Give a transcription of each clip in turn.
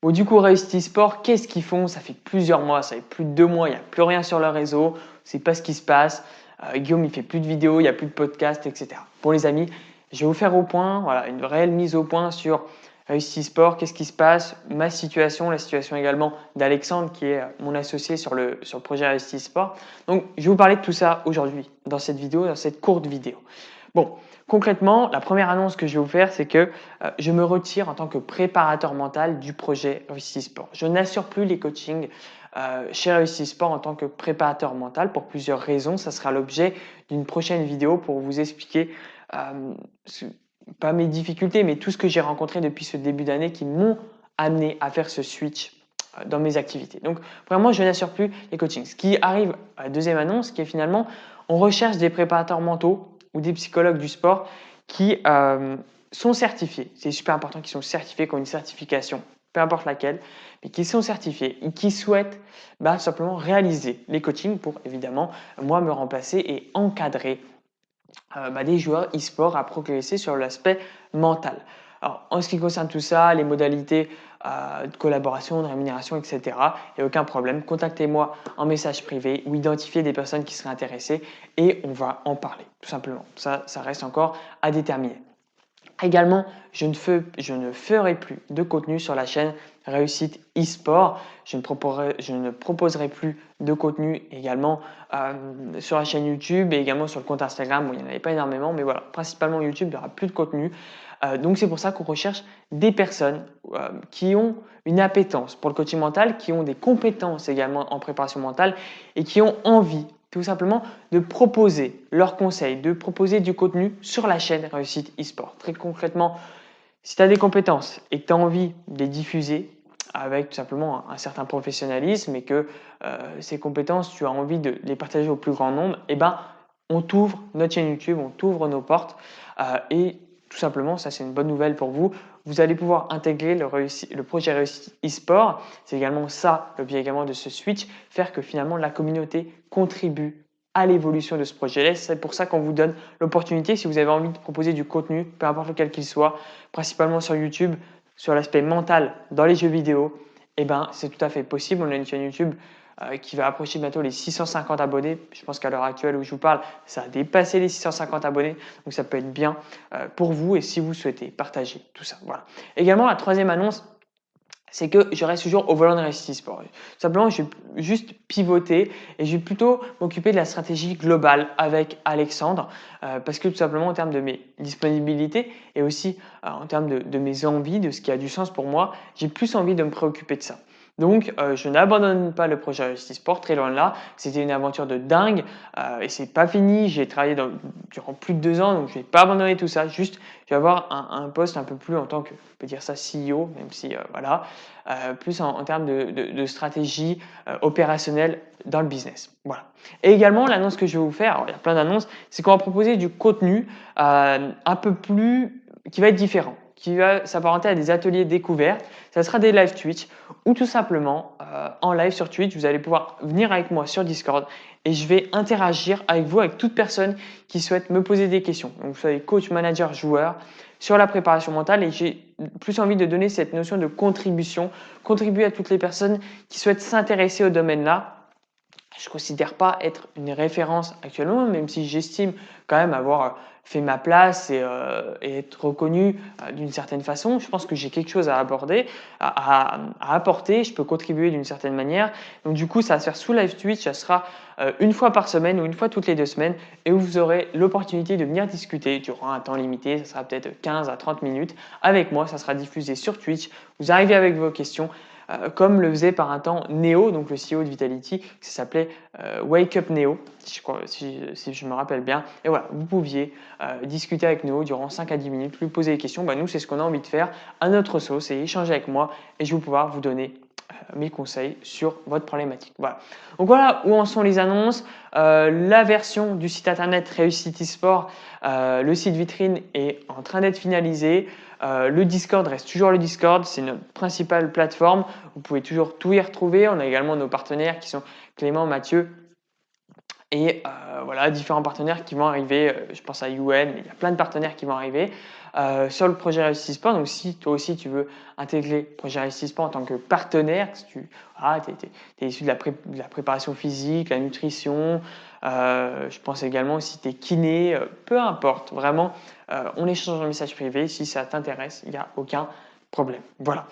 Bon, du coup, Réussite eSport, qu'est-ce qu'ils font? Ça fait plusieurs mois, ça fait plus de 2 mois, il n'y a plus rien sur leur réseau, on ne sait pas ce qui se passe. Guillaume, il fait plus de vidéos, il n'y a plus de podcasts, etc. Bon, les amis, je vais vous faire au point, voilà, une réelle mise au point sur Réussite eSport, qu'est-ce qui se passe, ma situation, la situation également d'Alexandre, qui est mon associé sur le projet Réussite eSport. Donc, je vais vous parler de tout ça aujourd'hui, dans cette vidéo, dans cette courte vidéo. Bon, concrètement, la première annonce que je vais vous faire, c'est que je me retire en tant que préparateur mental du projet Réussite Sport. Je n'assure plus les coachings chez Réussite Sport en tant que préparateur mental pour plusieurs raisons. Ça sera l'objet d'une prochaine vidéo pour vous expliquer pas mes difficultés, mais tout ce que j'ai rencontré depuis ce début d'année qui m'ont amené à faire ce switch dans mes activités. Donc, vraiment, je n'assure plus les coachings. Ce qui arrive à la deuxième annonce, qui est finalement, on recherche des préparateurs mentaux ou des psychologues du sport qui sont certifiés. C'est super important qu'ils soient certifiés, qui ont une certification, peu importe laquelle, mais qui sont certifiés et qui souhaitent simplement réaliser les coachings pour évidemment moi me remplacer et encadrer des joueurs e-sport à progresser sur l'aspect mental. Alors, en ce qui concerne tout ça, les modalités de collaboration, de rémunération, etc., il n'y a aucun problème. Contactez-moi en message privé ou identifiez des personnes qui seraient intéressées et on va en parler, tout simplement. Ça reste encore à déterminer. Également, je ne ferai plus de contenu sur la chaîne Réussite eSport. Je ne proposerai plus de contenu également sur la chaîne YouTube et également sur le compte Instagram. Bon, il n'y en avait pas énormément, mais voilà, principalement YouTube, il n'y aura plus de contenu. Donc, c'est pour ça qu'on recherche des personnes qui ont une appétence pour le coaching mental, qui ont des compétences également en préparation mentale et qui ont envie tout simplement de proposer leurs conseils, de proposer du contenu sur la chaîne Réussite eSport. Très concrètement, si tu as des compétences et que tu as envie de les diffuser avec tout simplement un certain professionnalisme et que ces compétences, tu as envie de les partager au plus grand nombre, on t'ouvre notre chaîne YouTube, on t'ouvre nos portes et tout simplement, ça c'est une bonne nouvelle pour vous. Vous allez pouvoir intégrer le projet Réussite eSport. C'est également ça, l'objet également de ce switch, faire que finalement la communauté contribue à l'évolution de ce projet. C'est pour ça qu'on vous donne l'opportunité, si vous avez envie de proposer du contenu, peu importe lequel qu'il soit, principalement sur YouTube, sur l'aspect mental dans les jeux vidéo, c'est tout à fait possible. On a une chaîne YouTube qui va approcher bientôt les 650 abonnés. Je pense qu'à l'heure actuelle où je vous parle, ça a dépassé les 650 abonnés. Donc, ça peut être bien pour vous et si vous souhaitez partager tout ça. Voilà. Également, la troisième annonce, c'est que je reste toujours au volant de Réussite eSport. Simplement, je vais juste pivoter et je vais plutôt m'occuper de la stratégie globale avec Alexandre parce que tout simplement en termes de mes disponibilités et aussi en termes de mes envies, de ce qui a du sens pour moi, j'ai plus envie de me préoccuper de ça. Donc, je n'abandonne pas le projet Réussite eSport, très loin de là. C'était une aventure de dingue et c'est pas fini. J'ai travaillé durant plus de 2 ans, donc je vais pas abandonner tout ça. Juste, je vais avoir un poste un peu plus en tant que, on peut dire ça, CEO, même si voilà, plus en termes de stratégie opérationnelle dans le business. Voilà. Et également, l'annonce que je vais vous faire, alors, il y a plein d'annonces, c'est qu'on va proposer du contenu un peu plus qui va être différent, qui va s'apparenter à des ateliers découvertes. Ça sera des live Twitch ou tout simplement en live sur Twitch, vous allez pouvoir venir avec moi sur Discord et je vais interagir avec vous, avec toute personne qui souhaite me poser des questions. Donc, vous soyez coach, manager, joueur sur la préparation mentale et j'ai plus envie de donner cette notion de contribution, contribuer à toutes les personnes qui souhaitent s'intéresser au domaine-là. Je ne considère pas être une référence actuellement, même si j'estime quand même avoir fait ma place et être reconnu d'une certaine façon. Je pense que j'ai quelque chose à aborder, à apporter. Je peux contribuer d'une certaine manière. Donc du coup, ça va se faire sous live Twitch. Ça sera une fois par semaine ou une fois toutes les 2 semaines. Et vous aurez l'opportunité de venir discuter durant un temps limité. Ça sera peut-être 15 à 30 minutes avec moi. Ça sera diffusé sur Twitch. Vous arrivez avec vos questions. Comme le faisait par un temps Neo, donc le CEO de Vitality, qui s'appelait Wake Up Neo, si je me rappelle bien. Et voilà, vous pouviez discuter avec Neo durant 5 à 10 minutes, lui poser des questions. Nous, c'est ce qu'on a envie de faire à notre sauce et échanger avec moi et je vais pouvoir vous donner mes conseils sur votre problématique. Voilà. Donc voilà où en sont les annonces. La version du site internet Réussite eSport, le site vitrine est en train d'être finalisé. Le Discord reste toujours le Discord, c'est notre principale plateforme. Vous pouvez toujours tout y retrouver. On a également nos partenaires qui sont Clément, Mathieu Et voilà, différents partenaires qui vont arriver, je pense à UN, mais il y a plein de partenaires qui vont arriver sur le projet Réussite Sport. Donc si toi aussi tu veux intégrer le projet Réussite Sport en tant que partenaire, si tu es issu de la préparation physique, la nutrition, je pense également si tu es kiné, peu importe, vraiment, on échange en message privé. Si ça t'intéresse, il n'y a aucun problème. Voilà.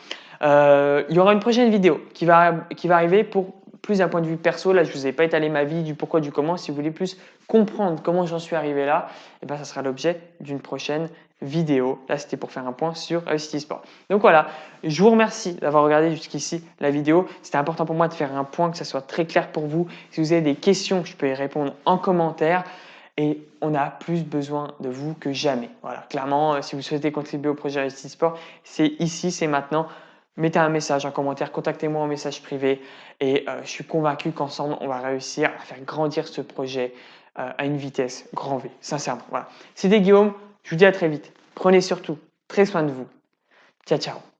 Il y aura une prochaine vidéo qui va arriver pour plus d'un point de vue perso. Là, je ne vous ai pas étalé ma vie, du pourquoi, du comment. Si vous voulez plus comprendre comment j'en suis arrivé là, eh ben, ça sera l'objet d'une prochaine vidéo. Là, c'était pour faire un point sur Réussite Sport. Donc voilà, je vous remercie d'avoir regardé jusqu'ici la vidéo. C'était important pour moi de faire un point, que ça soit très clair pour vous. Si vous avez des questions, je peux y répondre en commentaire. Et on a plus besoin de vous que jamais. Voilà, clairement, si vous souhaitez contribuer au projet Réussite Sport, c'est ici, c'est maintenant. Mettez un message, un commentaire, contactez-moi en message privé et je suis convaincu qu'ensemble, on va réussir à faire grandir ce projet à une vitesse grand V, sincèrement. Voilà. C'était Guillaume, je vous dis à très vite. Prenez surtout très soin de vous. Ciao, ciao.